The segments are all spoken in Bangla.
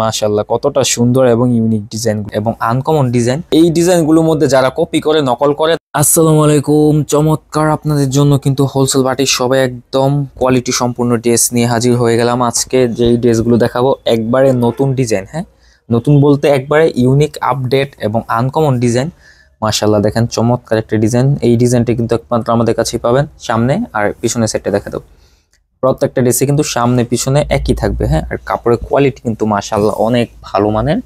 মাশাআল্লাহ কতটা সুন্দর এবং ইউনিক ডিজাইন এবং আনকমন ডিজাইন। এই ডিজাইনগুলোর মধ্যে যারা কপি করে নকল করে, আসসালামু আলাইকুম, চমৎকার আপনাদের জন্য কিন্তু হোলসেল বাটিক সবাই একদম কোয়ালিটি সম্পূর্ণ ড্রেস নিয়ে হাজির হয়ে গেলাম। আজকে যেই ড্রেসগুলো দেখাবো একবারে নতুন ডিজাইন, হ্যাঁ নতুন বলতে একবারে ইউনিক আপডেট এবং আনকমন ডিজাইন। মাশাআল্লাহ দেখেন চমৎকার একটা ডিজাইন। এই ডিজাইনটা কিন্তু একমাত্র আমাদের কাছেই পাবেন। সামনে আর পিছনে সেটটা দেখা দাও, প্রত্যেকটা ড্রেসে কিন্তু সামনে পিছনে একই থাকবে, হ্যাঁ। আর কাপড়ের কোয়ালিটি কিন্তু মাশাআল্লাহ অনেক ভালো মানের।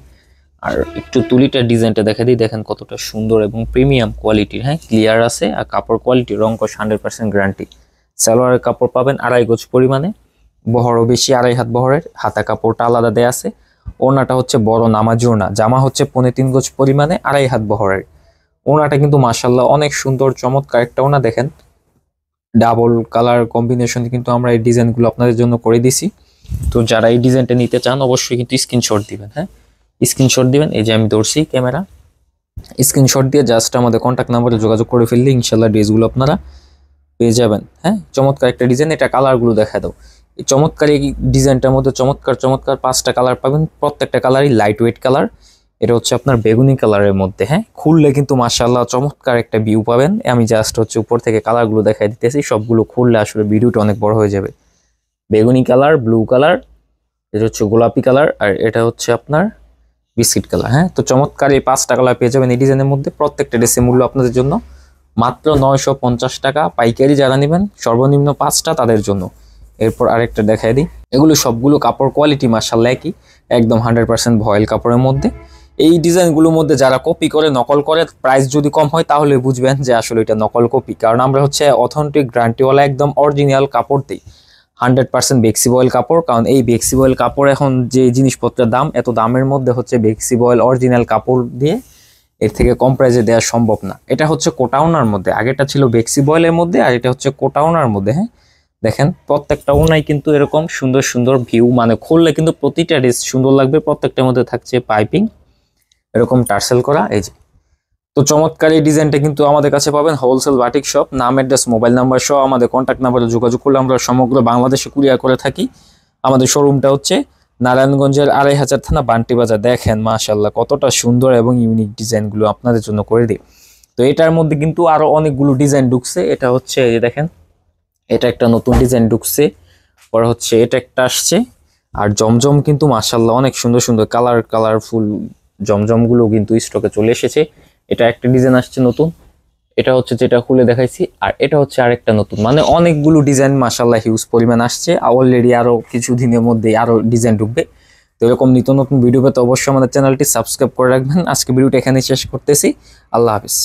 আর একটু তুলিটার ডিজাইনটা দেখা দিই, দেখেন কতটা সুন্দর এবং প্রিমিয়াম কোয়ালিটির, হ্যাঁ ক্লিয়ার আছে। আর কাপড় কোয়ালিটি রং কস 100% গ্যারান্টি। সালোয়ারের কাপড় পাবেন 2.5 গজ পরিমাণে, বহরও বেশি 2.5 হাত বহরের, হাতা কাপড়টা আলাদা দেয়া আছে। ওড়নাটা হচ্ছে বড় নামাজি ওড়না, জামা হচ্ছে 3.5 গজ পরিমাণে 2.5 হাত বহরের। ওড়নাটা কিন্তু মাশাআল্লাহ অনেক সুন্দর চমৎকার একটা ওড়না। দেখেন ডাবল কালার কম্বিনেশন কিন্তু আমরা এই ডিজাইনগুলো আপনাদের জন্য করে দিছি। তো যারা এই ডিজাইনটা নিতে চান অবশ্যই কিন্তু স্ক্রিনশট দিবেন, হ্যাঁ স্ক্রিনশট দিবেন। এই যে আমি ধরছি ক্যামেরা, স্ক্রিনশট দিয়ে জাস্ট আমাদের কন্ট্যাক্ট নাম্বারে যোগাযোগ করে ফেললে ইনশাল্লাহ ড্রেসগুলো আপনারা পেয়ে যাবেন। হ্যাঁ চমৎকার একটা ডিজাইন, এটা কালারগুলো দেখা দাও। এই চমৎকার এই ডিজাইনটার মধ্যে চমৎকার 5টা কালার পাবেন, প্রত্যেকটা কালারই লাইট ওয়েট কালার। এটা হচ্ছে আপনার বেগুনি কালারের মধ্যে, হ্যাঁ খুললে কিন্তু মাশাআল্লাহ চমৎকার একটা ভিউ পাবেন। আমি জাস্ট হচ্ছে উপর থেকে কালারগুলো দেখাই দিতেছি, সবগুলো খুললে আসলে ভিডিওটা অনেক বড় হয়ে যাবে। বেগুনি কালার, ব্লু কালার, এটা হচ্ছে গোলাপি কালার, আর এটা হচ্ছে আপনার বিস্কিট কালার। হ্যাঁ তো চমৎকার এই 5টা কালার পেয়ে যাবেন এই ডিজাইনের মধ্যে। প্রত্যেকটা ড্রেসের মূল্য আপনাদের জন্য মাত্র 950 টাকা। পাইকারি যারা নেবেন সর্বনিম্ন 5টা তাদের জন্য। এরপর আরেকটা দেখাই দিই, এগুলো সবগুলো কাপড় কোয়ালিটি মাশাআল্লাহ একই, একদম 100% ভয়েল কাপড়ের মধ্যে। এই ডিজাইনগুলোর মধ্যে যারা কপি করে নকল করে, প্রাইস যদি কম হয় তাহলে বুঝবেন যে আসলে এটা নকল কপি। কারণ আমরা হচ্ছে অথেন্টিক গ্যারান্টিওয়ালা একদম অরিজিনাল কাপড় দিই, 100% বেক্সি বয়েল কাপড়। কারণ এই বেক্সি বয়েল কাপড় এখন যে জিনিসপত্রের দাম, এত দামের মধ্যে হচ্ছে বেক্সি বয়েল অরিজিনাল কাপড় দিয়ে এর থেকে কম প্রাইসে দেওয়া সম্ভব না। এটা হচ্ছে কোটাউনার মধ্যে, আগেটা ছিল বেক্সি বয়েলের মধ্যে, আর এটা হচ্ছে কোটাউনার মধ্যে। হ্যাঁ দেখেন প্রত্যেকটা ওনাই কিন্তু এরকম সুন্দর সুন্দর ভিউ, মানে খুললে কিন্তু প্রতিটা ড্রেস সুন্দর লাগবে। প্রত্যেকটার মধ্যে থাকছে পাইপিং এরকম টার্সেল করা, এই যে। তো চমৎকার এই ডিজাইনটা কিন্তু আমাদের কাছে পাবেন হোলসেল বাটিক শপ। নাম, অ্যাড্রেস, মোবাইল নাম্বার সহ আমাদের কন্ট্যাক্ট নাম্বারে যোগাযোগ করলে আমরা সমগ্র বাংলাদেশে কুরিয়ার করে থাকি। আমাদের শোরুমটা হচ্ছে নারায়ণগঞ্জের 2.5 থানা বান্টি বাজার। দেখেন মাশাআল্লাহ কতটা সুন্দর এবং ইউনিক ডিজাইনগুলো আপনাদের জন্য করে দিই। তো এটার মধ্যে কিন্তু আরো অনেকগুলো ডিজাইন ঢুকছে। এটা হচ্ছে এই যে দেখেন, এটা একটা নতুন ডিজাইন ঢুকছে, পরে হচ্ছে এটা একটা আসছে। আর জমজম কিন্তু মাশাআল্লাহ অনেক সুন্দর সুন্দর কালারফুল জমজমগুলো কিন্তু স্টকে চলে এসেছে। এটা একটা ডিজাইন আসছে নতুন, এটা হচ্ছে যেটা খুলে দেখাইছি, আর এটা হচ্ছে আরেকটা নতুন। মানে অনেকগুলো ডিজাইন মাশাআল্লাহ হিউজ পরিমাণ আসছে। অলরেডি আরো কিছু দিনের মধ্যে আরো ডিজাইন ঢুকবে। তো এরকম নিত্য নতুন ভিডিও পেতে অবশ্যই আমাদের চ্যানেলটি সাবস্ক্রাইব করে রাখবেন। আজকে ভিডিওটা এখানে শেষ করতেছি। আল্লাহ হাফিজ।